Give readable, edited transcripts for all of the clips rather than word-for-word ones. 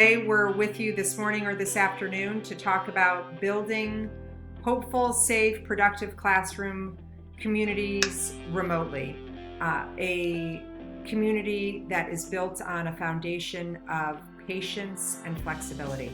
Today we're with you this morning or this afternoon to talk about building hopeful, safe, productive classroom communities remotely. A community that is built on a foundation of patience and flexibility.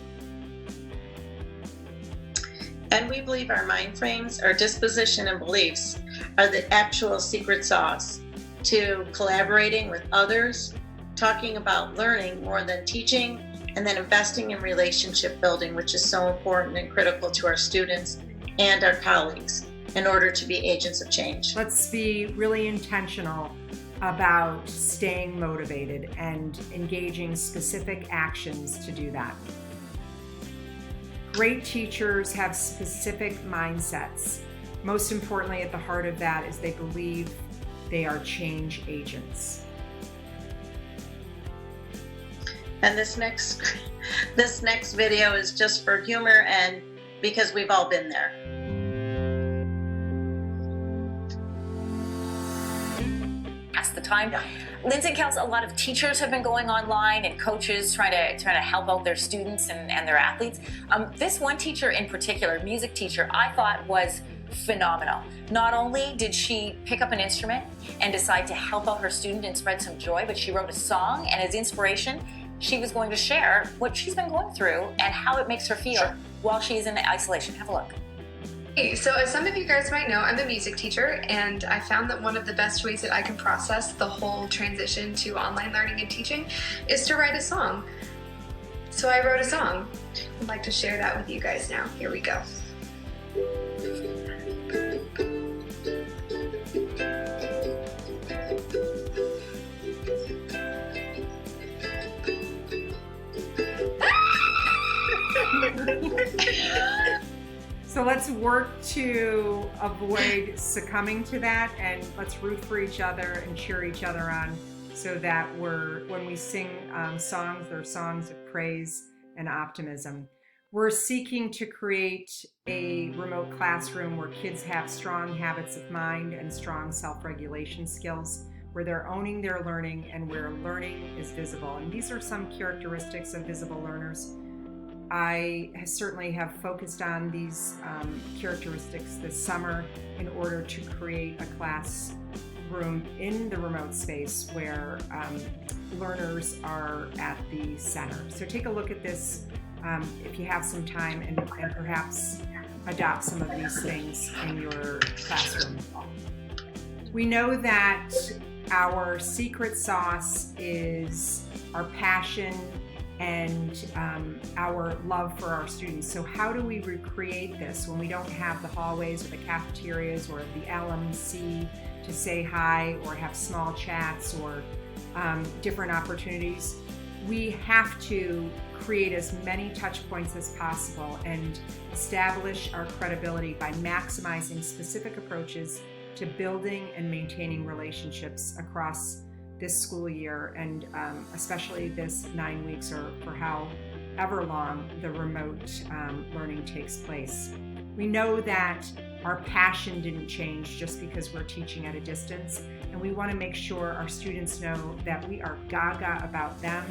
And we believe our mind frames, our disposition and beliefs are the actual secret sauce to collaborating with others, talking about learning more than teaching, and then investing in relationship building, which is so important and critical to our students and our colleagues in order to be agents of change. Let's be really intentional about staying motivated and engaging specific actions to do that. Great teachers have specific mindsets. Most importantly, at the heart of that is they believe they are change agents. And this next video is just for humor and because we've all been there. That's the time. Lindsay and Kels, a lot of teachers have been going online and coaches trying to help out their students and their athletes. This one teacher in particular, music teacher, I thought was phenomenal. Not only did she pick up an instrument and decide to help out her student and spread some joy, but she wrote a song, and as inspiration, she was going to share what she's been going through and how it makes her feel while she's in isolation. Have a look. Hey, so as some of you guys might know, I'm a music teacher, and I found that one of the best ways that I can process the whole transition to online learning and teaching is to write a song. So I wrote a song. I'd like to share that with you guys now. Here we go. So let's work to avoid succumbing to that, and let's root for each other and cheer each other on so that when we sing songs, they're songs of praise and optimism. We're seeking to create a remote classroom where kids have strong habits of mind and strong self-regulation skills, where they're owning their learning and where learning is visible. And these are some characteristics of visible learners. I certainly have focused on these characteristics this summer in order to create a classroom in the remote space where learners are at the center. So take a look at this if you have some time and perhaps adopt some of these things in your classroom. We know that our secret sauce is our passion and our love for our students. So how do we recreate this when we don't have the hallways or the cafeterias or the LMC to say hi or have small chats or different opportunities? We have to create as many touch points as possible and establish our credibility by maximizing specific approaches to building and maintaining relationships across this school year, and especially this 9 weeks or for however long the remote learning takes place. We know that our passion didn't change just because we're teaching at a distance, and we want to make sure our students know that we are gaga about them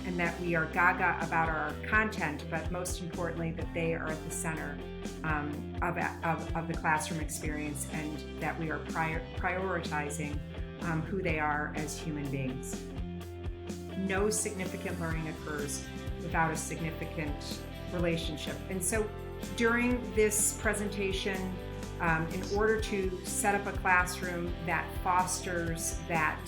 and that we are gaga about our content, but most importantly that they are at the center of the classroom experience, and that we are prioritizing who they are as human beings. No significant learning occurs without a significant relationship. And so during this presentation, in order to set up a classroom that fosters that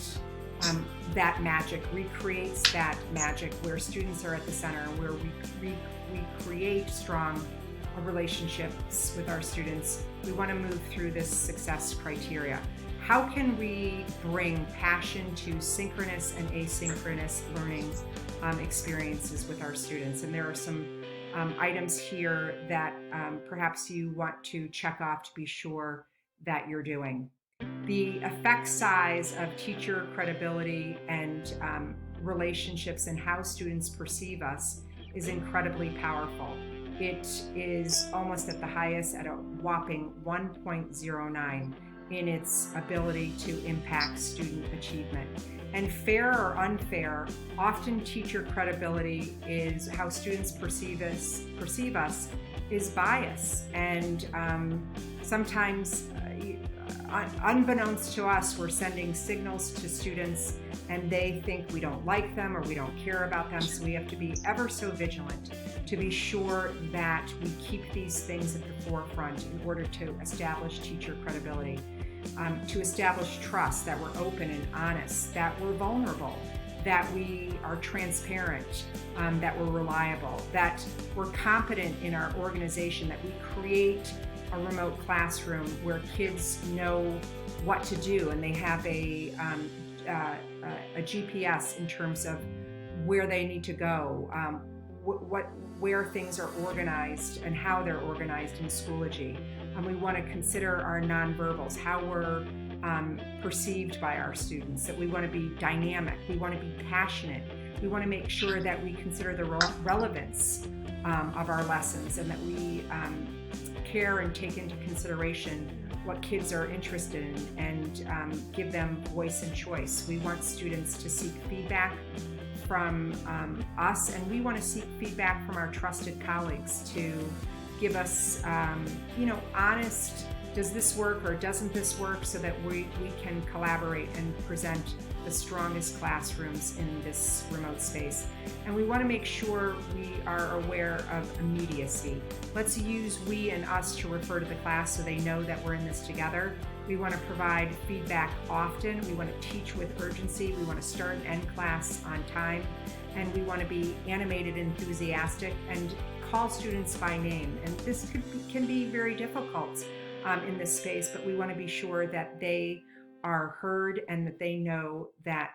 magic, recreates that magic where students are at the center, where we create strong relationships with our students, we want to move through this success criteria. How can we bring passion to synchronous and asynchronous learning experiences with our students? And there are some items here that perhaps you want to check off to be sure that you're doing. The effect size of teacher credibility and relationships and how students perceive us is incredibly powerful. It is almost at the highest at a whopping 1.09 in its ability to impact student achievement. And fair or unfair, often teacher credibility is how students perceive us is bias. And sometimes, unbeknownst to us, we're sending signals to students and they think we don't like them or we don't care about them. So we have to be ever so vigilant to be sure that we keep these things at the forefront in order to establish teacher credibility. To establish trust, that we're open and honest, that we're vulnerable, that we are transparent, that we're reliable, that we're competent in our organization, that we create a remote classroom where kids know what to do and they have a GPS in terms of where they need to go, where things are organized and how they're organized in Schoology. We want to consider our nonverbals, how we're perceived by our students, that we want to be dynamic, we want to be passionate, we want to make sure that we consider the relevance of our lessons and that we care and take into consideration what kids are interested in and give them voice and choice. We want students to seek feedback from us, and we want to seek feedback from our trusted colleagues to give us, honest, does this work or doesn't this work, so that we can collaborate and present the strongest classrooms in this remote space. And we want to make sure we are aware of immediacy. Let's use we and us to refer to the class so they know that we're in this together. We want to provide feedback often. We want to teach with urgency. We want to start and end class on time. And we want to be animated, enthusiastic, and call students by name. And this can be very difficult in this space, but we want to be sure that they are heard and that they know that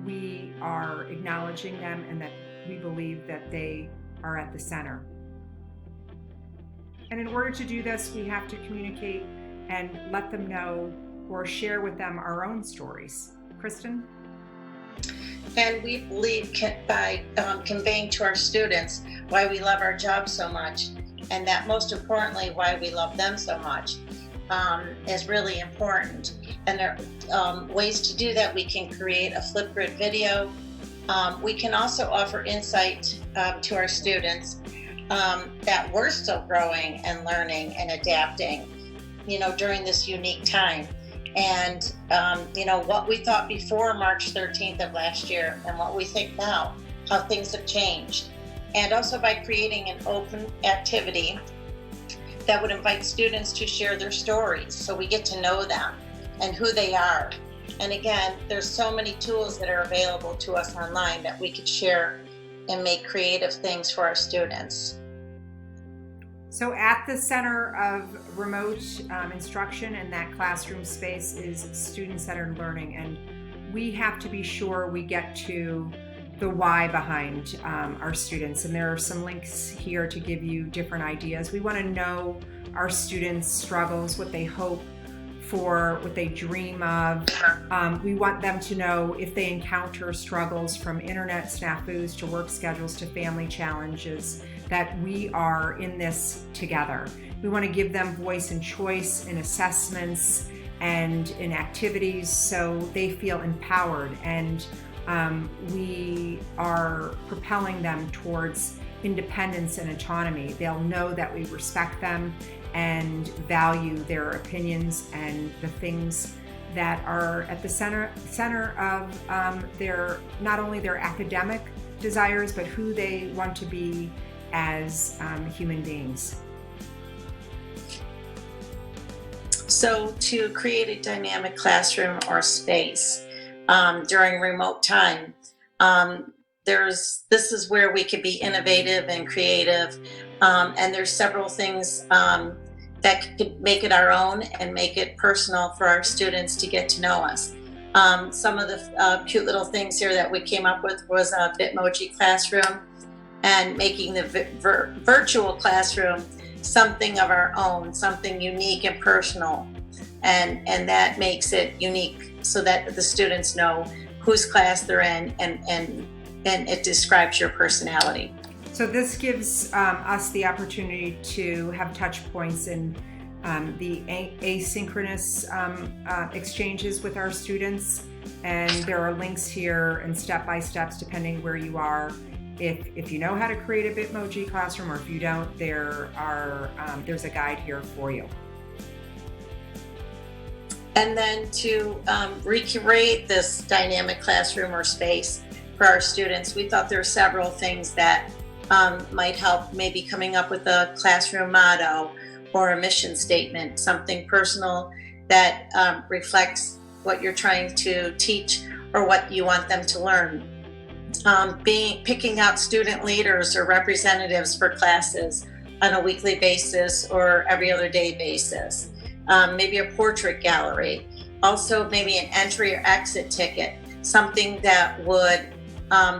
we are acknowledging them and that we believe that they are at the center. And in order to do this, we have to communicate and let them know or share with them our own stories. Kristen? And we believe by conveying to our students why we love our job so much, and that most importantly, why we love them so much, is really important. And there are ways to do that. We can create a Flipgrid video. We can also offer insight to our students that we're still growing and learning and adapting, during this unique time. And, what we thought before March 13th of last year and what we think now, how things have changed. And also by creating an open activity that would invite students to share their stories so we get to know them and who they are. And again, there's so many tools that are available to us online that we could share and make creative things for our students. So at the center of remote instruction and that classroom space is student-centered learning, and we have to be sure we get to the why behind our students. And there are some links here to give you different ideas. We want to know our students' struggles, what they hope for, what they dream of. We want them to know if they encounter struggles from internet snafus to work schedules to family challenges, that we are in this together. We want to give them voice and choice in assessments and in activities so they feel empowered, and we are propelling them towards independence and autonomy. They'll know that we respect them and value their opinions and the things that are at the center of their, not only their academic desires, but who they want to be as human beings. So to create a dynamic classroom or space during remote time, this is where we could be innovative and creative, and there's several things that could make it our own and make it personal for our students to get to know us. Some of the cute little things here that we came up with was a Bitmoji classroom, and making the virtual classroom something of our own, something unique and personal, and that makes it unique so that the students know whose class they're in, and it describes your personality. So this gives us the opportunity to have touch points in the asynchronous exchanges with our students, And there are links here and step-by-steps depending where you are. If you know how to create a Bitmoji classroom, or if you don't, there's a guide here for you. And then to recreate this dynamic classroom or space for our students, we thought there were several things that might help, maybe coming up with a classroom motto or a mission statement, something personal that reflects what you're trying to teach or what you want them to learn. Picking out student leaders or representatives for classes on a weekly basis or every other day basis. Maybe a portrait gallery. Also maybe an entry or exit ticket, something that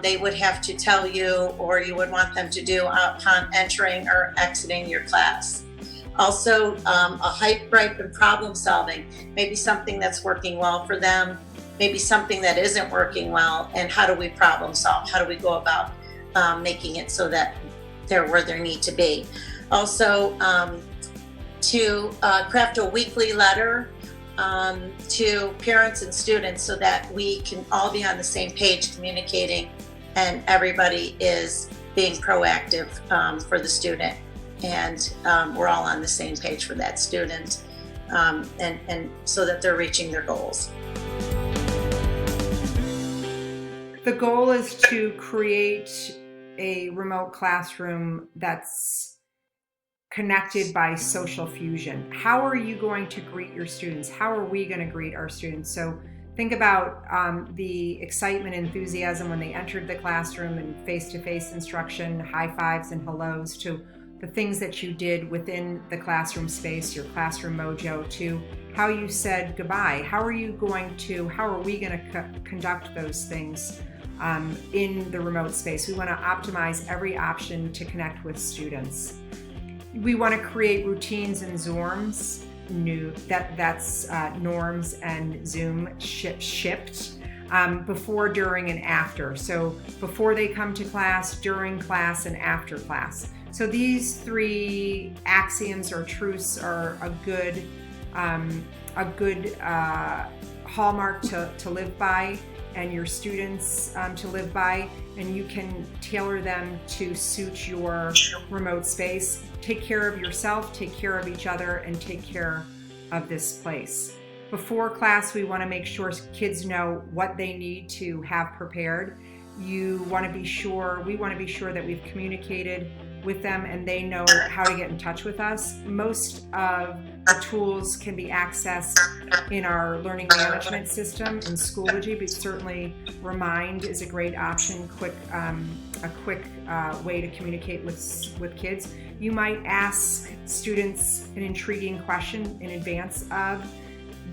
they would have to tell you or you would want them to do upon entering or exiting your class. Also, a hype, gripe, and problem solving, maybe something that's working well for them, maybe something that isn't working well, and how do we problem solve? How do we go about making it so that they're where they need to be? Also, to craft a weekly letter to parents and students so that we can all be on the same page communicating and everybody is being proactive for the student. And we're all on the same page for that student and so that they're reaching their goals. The goal is to create a remote classroom that's connected by social fusion. How are you going to greet your students? How are we going to greet our students? So think about the excitement, enthusiasm when they entered the classroom and face-to-face instruction, high fives and hellos, to the things that you did within the classroom space, your classroom mojo, to how you said goodbye. How are we going to conduct those things in the remote space? We want to optimize every option to connect with students. We want to create routines and norms. That's norms and Zoom shipped before, during, and after. So before they come to class, during class, and after class. So these three axioms or truths are a good hallmark to live by, and your students to live by, and you can tailor them to suit your remote space. Take care of yourself, take care of each other, and take care of this place. Before class, we want to make sure kids know what they need to have prepared. We want to be sure that we've communicated with them and they know how to get in touch with us. Most of the tools can be accessed in our learning management system in Schoology, but certainly Remind is a great option, a quick way to communicate with kids. You might ask students an intriguing question in advance of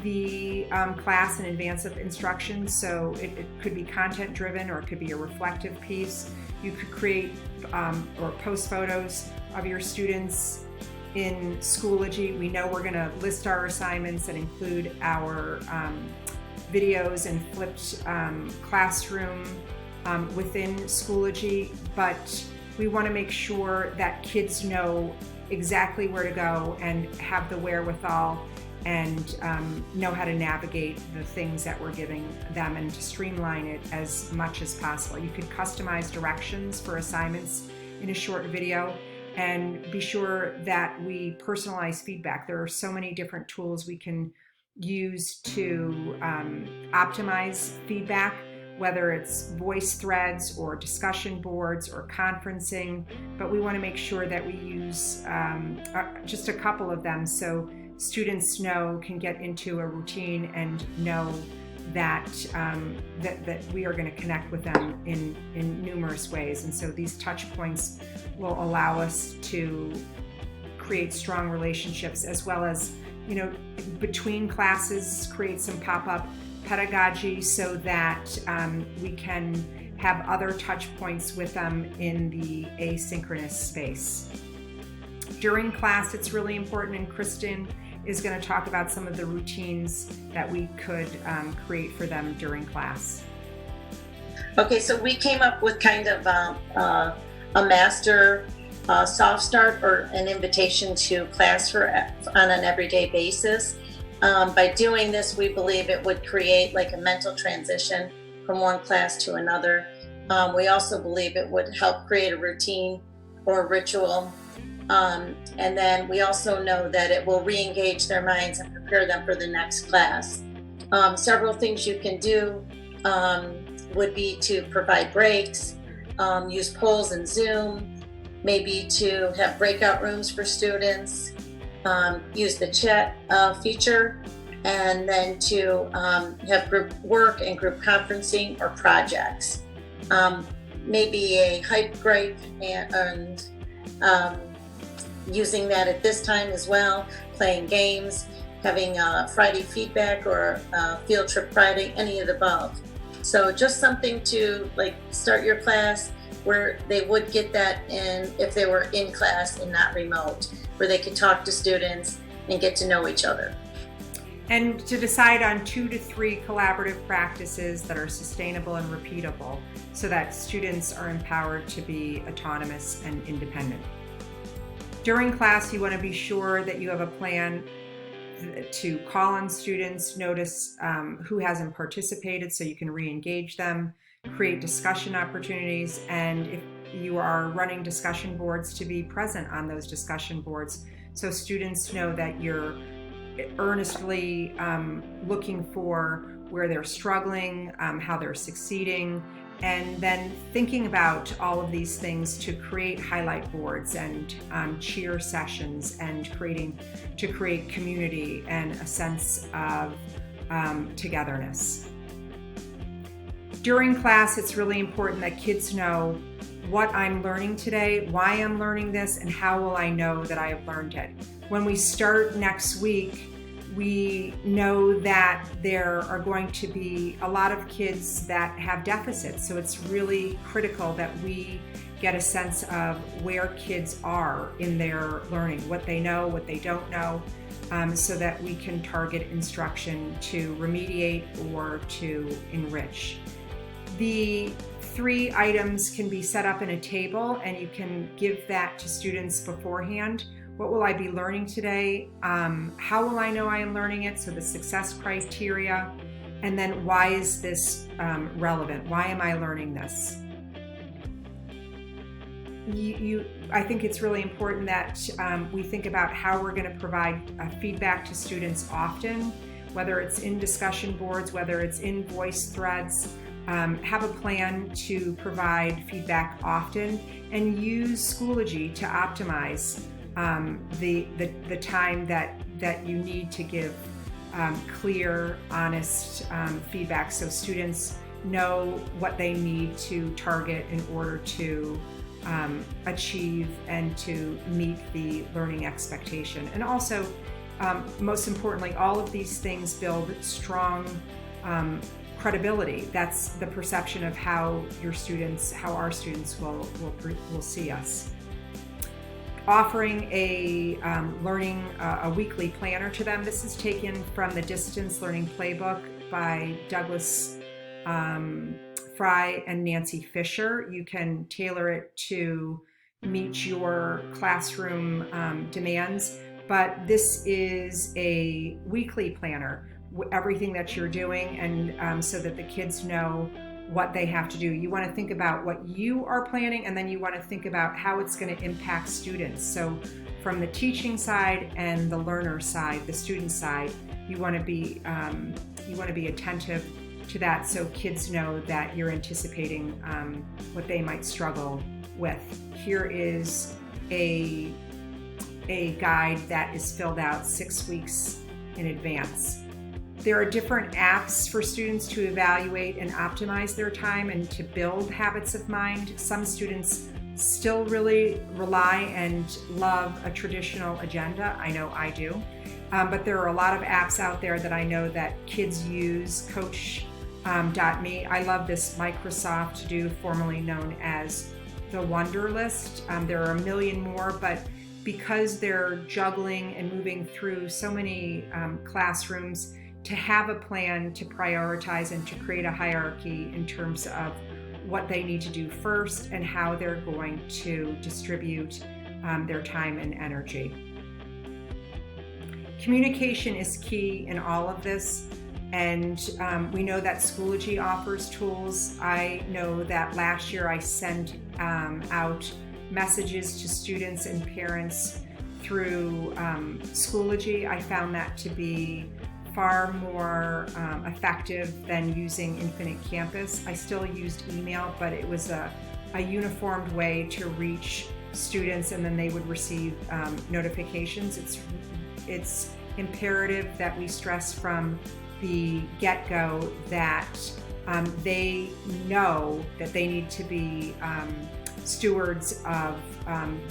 the class, in advance of instruction. So it could be content driven, or it could be a reflective piece. You could create or post photos of your students in Schoology. We know we're going to list our assignments and include our videos and flipped classroom within Schoology, but we want to make sure that kids know exactly where to go and have the wherewithal and know how to navigate the things that we're giving them, and to streamline it as much as possible. You could customize directions for assignments in a short video, and be sure that we personalize feedback. There are so many different tools we can use to optimize feedback, whether it's voice threads or discussion boards or conferencing, but we want to make sure that we use just a couple of them so students can get into a routine and know that that we are going to connect with them in numerous ways. And so these touch points will allow us to create strong relationships, as well as, between classes, create some pop-up pedagogy so that we can have other touch points with them in the asynchronous space. During class, it's really important, and Kristen is going to talk about some of the routines that we could create for them during class. Okay, so we came up with kind of a master soft start or an invitation to class on an everyday basis. By doing this, we believe it would create like a mental transition from one class to another. We also believe it would help create a routine or ritual. And then we also know that it will re-engage their minds and prepare them for the next class. Several things you can do would be to provide breaks, use polls and Zoom, maybe to have breakout rooms for students, use the chat feature, and then to have group work and group conferencing or projects. Maybe a hype gripe and using that at this time as well, playing games, having Friday feedback or field trip Friday, any of the above. So just something to like start your class where they would get that in if they were in class and not remote, where they could talk to students and get to know each other. And to decide on 2 to 3 collaborative practices that are sustainable and repeatable so that students are empowered to be autonomous and independent. During class, you want to be sure that you have a plan to call on students, notice who hasn't participated so you can re-engage them, create discussion opportunities, and if you are running discussion boards, to be present on those discussion boards so students know that you're earnestly looking for where they're struggling, how they're succeeding, and then thinking about all of these things to create highlight boards and cheer sessions and to create community and a sense of togetherness. During class, it's really important that kids know what I'm learning today, why I'm learning this, and how will I know that I have learned it. When we start next week, we know that there are going to be a lot of kids that have deficits, so it's really critical that we get a sense of where kids are in their learning, what they know, what they don't know, so that we can target instruction to remediate or to enrich. The 3 items can be set up in a table, and you can give that to students beforehand. What will I be learning today? How will I know I am learning it? So the success criteria. And then why is this relevant? Why am I learning this? I think it's really important that we think about how we're going to provide feedback to students often, whether it's in discussion boards, whether it's in voice threads. Have a plan to provide feedback often, and use Schoology to optimize the time that you need to give clear, honest feedback so students know what they need to target in order to achieve and to meet the learning expectation. And also, most importantly, all of these things build strong credibility. That's the perception of how our students will see us. Offering a weekly planner to them. This is taken from the Distance Learning Playbook by Douglas Fry and Nancy Fisher. You can tailor it to meet your classroom demands, but this is a weekly planner, everything that you're doing, and so that the kids know what they have to do. You want to think about what you are planning, and then you want to think about how it's going to impact students. So from the teaching side and the learner side, the student side, you want to be attentive to that so kids know that you're anticipating what they might struggle with. Here is a guide that is filled out 6 weeks in advance. There are different apps for students to evaluate and optimize their time and to build habits of mind. Some students still really rely and love a traditional agenda. I know I do. But there are a lot of apps out there that I know that kids use. Coach.me. I love this Microsoft To Do, formerly known as the Wunderlist. There are a million more, but because they're juggling and moving through so many classrooms, to have a plan to prioritize and to create a hierarchy in terms of what they need to do first and how they're going to distribute their time and energy. communication is key in all of this. And we know that Schoology offers tools. I know that last year I sent out messages to students and parents through Schoology. I found that to be far more effective than using Infinite Campus. I still used email, but it was a uniformed way to reach students, and then they would receive notifications. It's imperative that we stress from the get-go that they know that they need to be stewards of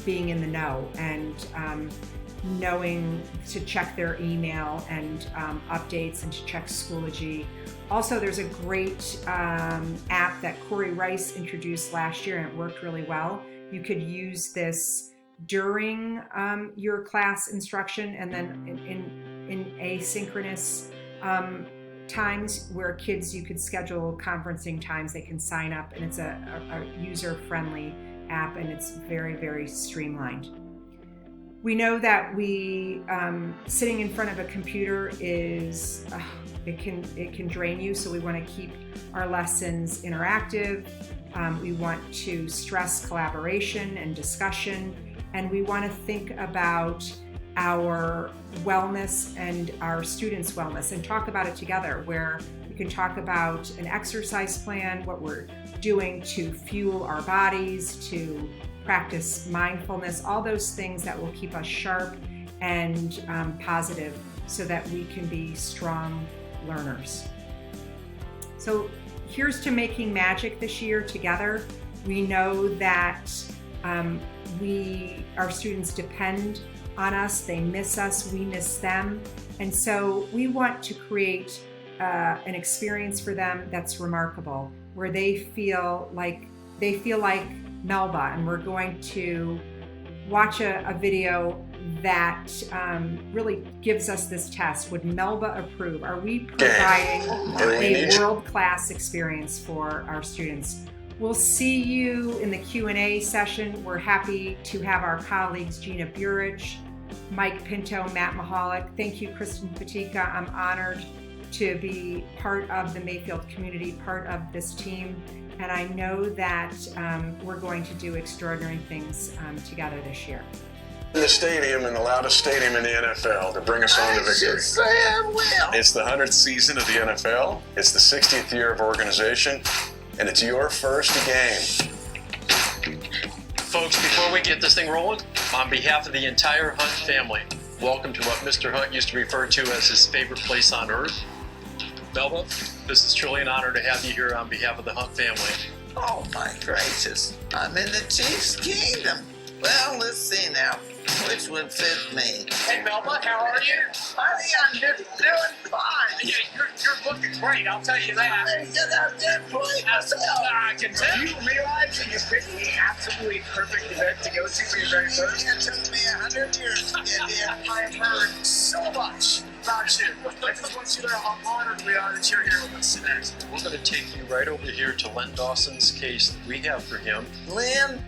being in the know and knowing to check their email and updates and to check Schoology. Also, there's a great app that Corey Rice introduced last year, and it worked really well. You could use this during your class instruction, and then in asynchronous times where kids, you could schedule conferencing times. They can sign up, and it's a user-friendly app, and it's very, very streamlined. We know that sitting in front of a computer is it can drain you, so we want to keep our lessons interactive. We want to stress collaboration and discussion, and we want to think about our wellness and our students' wellness and talk about it together, where we can talk about an exercise plan, what we're doing to fuel our bodies, to practice mindfulness, all those things that will keep us sharp and positive so that we can be strong learners. So here's to making magic this year together. We know that our students depend on us, they miss us, we miss them. And so we want to create an experience for them that's remarkable, where they feel like Melba, and we're going to watch a video that really gives us this test. Would Melba approve? Are we providing a world-class experience for our students? We'll see you in the Q&A session. We're happy to have our colleagues Gina Burich, Mike Pinto, Matt Mahalik. Thank you, Kristen Patika. I'm honored to be part of the Mayfield community, part of this team. And I know that we're going to do extraordinary things together this year. In the stadium, in the loudest stadium in the NFL, to bring us on to victory. It's the 100th season of the NFL. It's the 60th year of organization, and it's your first game. Folks, before we get this thing rolling, on behalf of the entire Hunt family, welcome to what Mr. Hunt used to refer to as his favorite place on earth. Melba, this is truly an honor to have you here on behalf of the Hunt family. Oh my gracious, I'm in the Chiefs' kingdom. Well, let's see now, which would fit me? Hey Melba, how are you? Honey, I'm just doing fine. Yeah, you're looking great, I'll tell you that. I'm get out there and play myself. I can tell. Do you realize that you picked the absolutely perfect event to go to for your very first? It took me 100 years to get here. I have heard so much about you. I just want you to know how honored we are that you're here with us today. We're going to take you right over here to Len Dawson's case that we have for him. Lynn,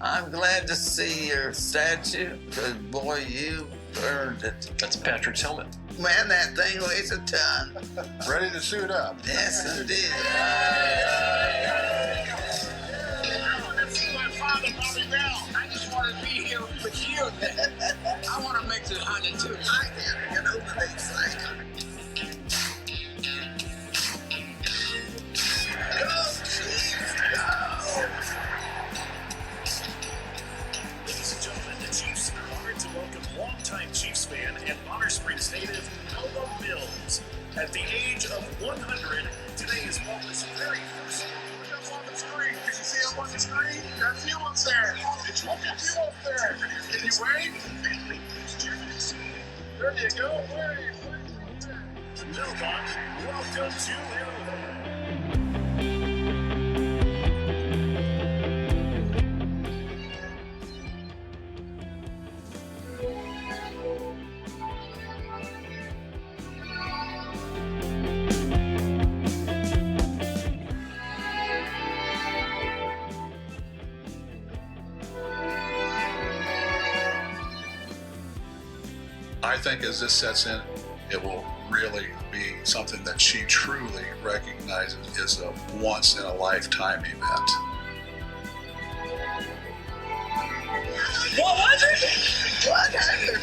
I'm glad to see your statue, because boy, you earned it. That's Patrick's helmet. Man, that thing weighs a ton. Ready to suit up? Yes, indeed. This is my father, Bobby Bell. I just want to be here with you. I want to make it 100 too. I can't get over this thing. Go, Chiefs, go! Ladies and gentlemen, the Chiefs are honored to welcome longtime Chiefs fan and Bonner Springs native Melba Mills. At the age of 100, today is Melba's very first. Look up on the screen. Can you see up on the screen? That's you up there. Look at you up there. Can you wave? There you go. Wave. Melba, welcome to Illinois. I think as this sets in, it will really be something that she truly recognizes is a once in a lifetime event. 100!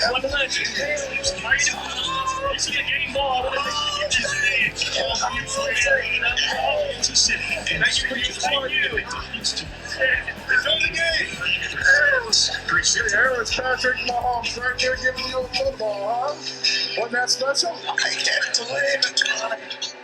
100! It's a game ball. It's Patrick Mahomes right there giving you a football, huh? Wasn't that special? I can't believe it.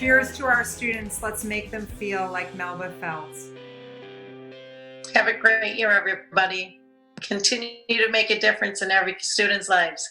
Cheers to our students. Let's make them feel like Melba felt. Have a great year, everybody. Continue to make a difference in every student's lives.